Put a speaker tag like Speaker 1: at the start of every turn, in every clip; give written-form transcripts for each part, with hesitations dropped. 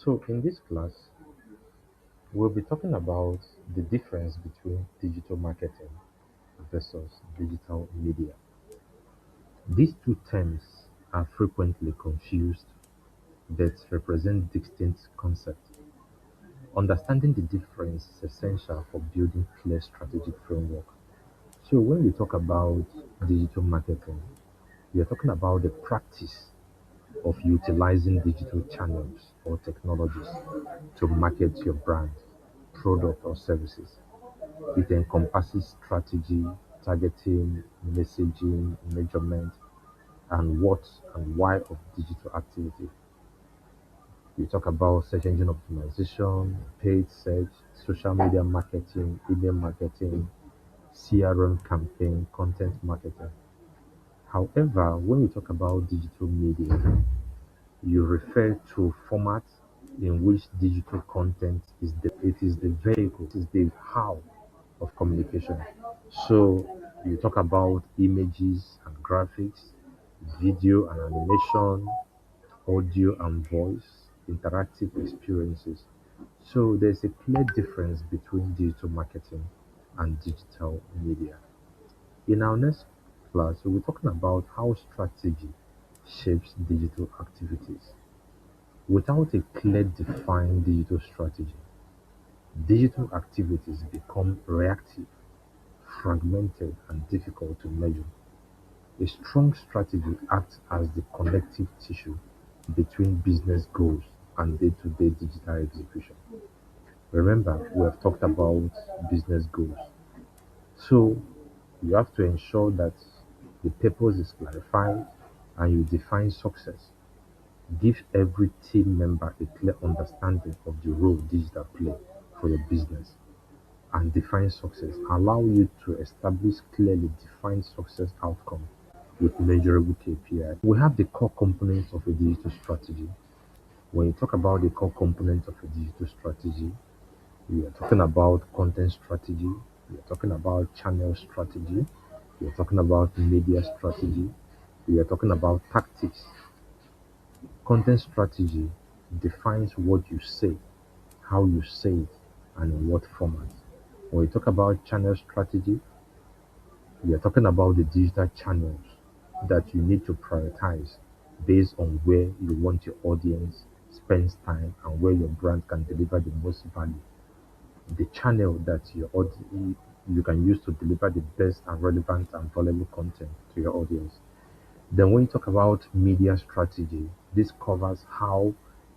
Speaker 1: So, in this class, we'll be talking about the difference between digital marketing versus digital media. These two terms are frequently confused but represent distinct concepts. Understanding the difference is essential for building clear strategic framework. So, when we talk about digital marketing, we are talking about the practice of utilizing digital channels or technologies to market your brand, product, or services. It encompasses strategy, targeting, messaging, measurement, and what and why of digital activity. We talk about search engine optimization, paid search, social media marketing, email marketing, CRM campaign, content marketing. However, when we talk about digital media, you refer to format in which digital content is the vehicle, it is the how of communication. So you talk about images and graphics, video and animation, audio and voice, interactive experiences. So there's a clear difference between digital marketing and digital media. In our next class, we'll be talking about how strategy shapes digital activities. Without a clear defined digital strategy, digital activities become reactive, fragmented, and difficult to measure. A strong strategy acts as the connective tissue between business goals and day-to-day digital execution. Remember, we have talked about business goals. So you have to ensure that the purpose is clarified and you define success. Give every team member a clear understanding of the role digital play for your business and define success. Allow you to establish clearly defined success outcome with measurable KPI. We have the core components of a digital strategy. When you talk about the core components of a digital strategy, we are talking about content strategy, we are talking about channel strategy, we are talking about media strategy, we are talking about tactics. Content strategy defines what you say, how you say it, and in what format. When we talk about channel strategy, we are talking about the digital channels that you need to prioritize based on where you want your audience spends time and where your brand can deliver the most value. The channel that you can use to deliver the best and relevant and valuable content to your audience. Then when you talk about media strategy, this covers how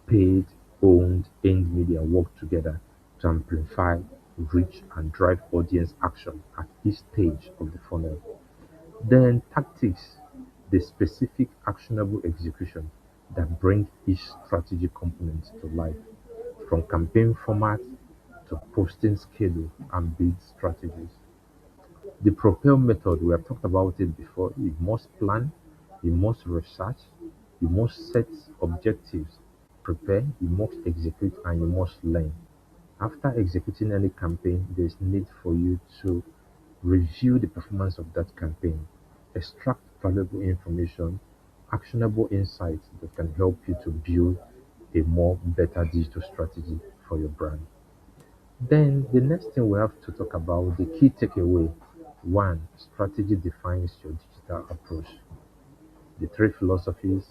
Speaker 1: paid, owned, earned media work together to amplify, reach, and drive audience action at each stage of the funnel. Then tactics, the specific actionable execution that bring each strategic component to life, from campaign format to posting schedule and bid strategies. The Propel method, we have talked about it before. You must plan, you must research, you must set objectives, prepare, you must execute, and you must learn. After executing any campaign, there's need for you to review the performance of that campaign, extract valuable information, actionable insights that can help you to build a more better digital strategy for your brand. Then the next thing we have to talk about the key takeaway. One, strategy defines your digital approach. The three philosophies: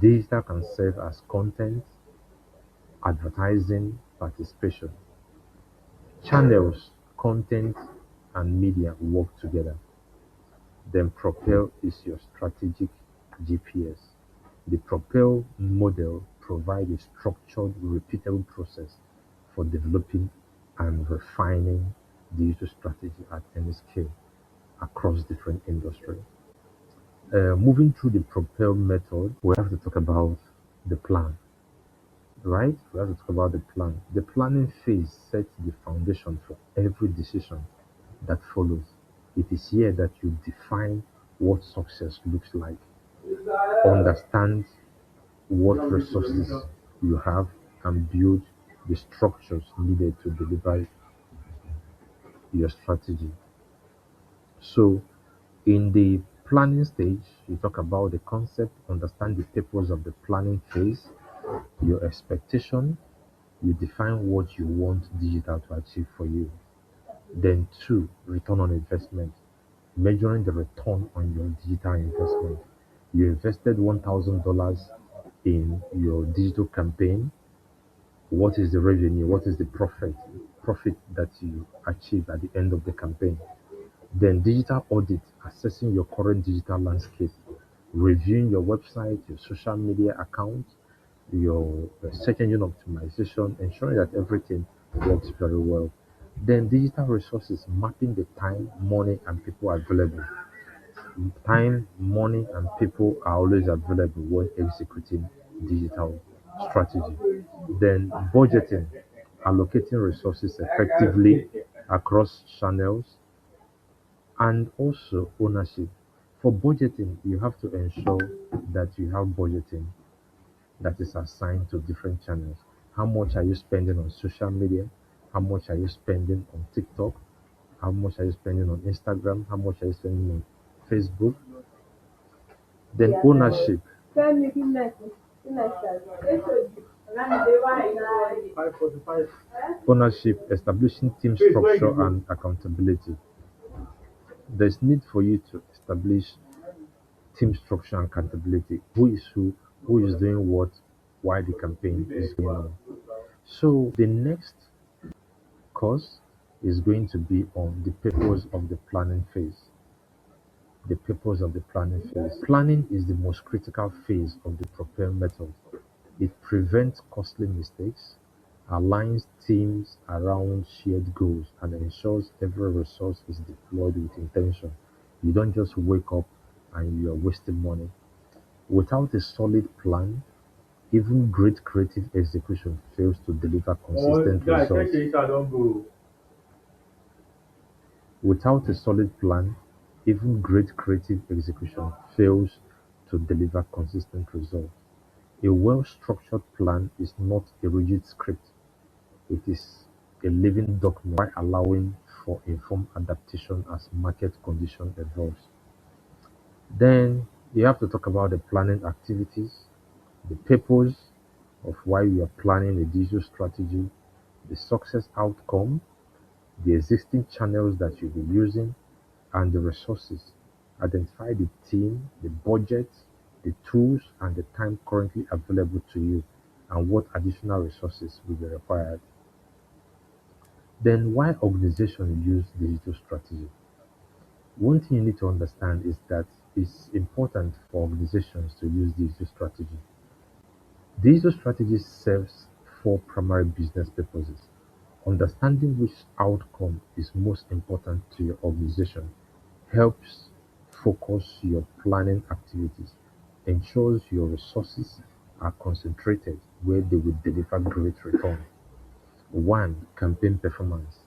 Speaker 1: digital can serve as content, advertising, participation. Channels, content, and media work together. Then Propel is your strategic GPS. The Propel model provides a structured, repeatable process for developing and refining digital strategy at any scale across different industries. Moving through the Propel method, we have to talk about the plan, right? We have to talk about the plan. The planning phase sets the foundation for every decision that follows. It is here that you define what success looks like, understand what resources you have, and build the structures needed to deliver your strategy. So, in the planning stage, you talk about the concept, understand the purpose of the planning phase, Your expectation, you define what you want digital to achieve for you. Then two, return on investment, measuring the return on your digital investment. You invested $1,000 in your digital campaign. What is the revenue? What is the profit that you achieve at the end of the campaign? Then digital audit, assessing your current digital landscape, reviewing your website, your social media account, your search engine optimization, ensuring that everything works very well. Then digital resources, mapping the time, money, and people available. Time, money, and people are always available when executing digital strategy. Then budgeting, allocating resources effectively across channels, and also ownership. For budgeting, you have to ensure that you have budgeting that is assigned to different channels. How much are you spending on social media? How much are you spending on TikTok? How much are you spending on Instagram? How much are you spending on Facebook? Then ownership. Ownership, establishing team structure and accountability. There's need for you to establish team structure and accountability. Who is doing what, why the campaign is going on. So the next course is going to be on the purpose of the planning phase. The purpose of the planning phase. Planning is the most critical phase of the Propel method. It prevents costly mistakes, aligns teams around shared goals, and ensures every resource is deployed with intention. You don't just wake up and you're wasting money. Without a solid plan, even great creative execution fails to deliver consistent results. Without a solid plan, even great creative execution fails to deliver consistent results. A well-structured plan is not a rigid script, it is a living document while allowing for informed adaptation as market conditions evolve. Then you have to talk about the planning activities, the purpose of why you are planning a digital strategy, the success outcome, the existing channels that you'll be using, and the resources. Identify the team, the budget, the tools, and the time currently available to you, and what additional resources will be required. Then, why organizations use digital strategy? One thing you need to understand is that it's important for organizations to use digital strategy. Digital strategy serves four primary business purposes. Understanding which outcome is most important to your organization helps focus your planning activities, ensures your resources are concentrated where they will deliver great return. One, campaign performance.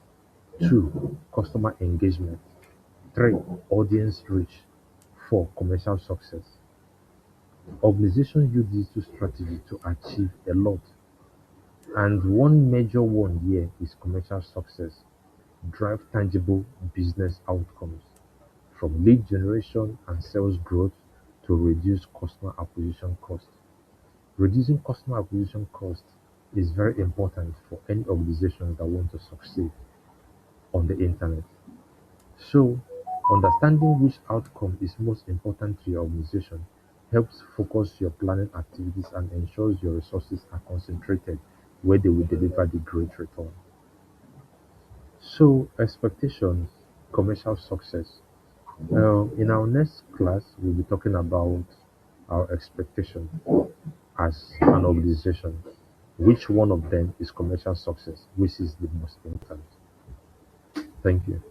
Speaker 1: Two, customer engagement. Three, audience reach. Four, commercial success. Organizations use digital strategy to achieve a lot. And one major one here is commercial success. Drive tangible business outcomes from lead generation and sales growth to reduce customer acquisition cost. Reducing customer acquisition cost is very important for any organization that want to succeed on the internet. So, understanding which outcome is most important to your organization helps focus your planning activities and ensures your resources are concentrated where they will deliver the great return. So, expectations, commercial success. In our next class, we'll be talking about our expectation as an organization. Which one of them is commercial success? Which is the most important? Thank you.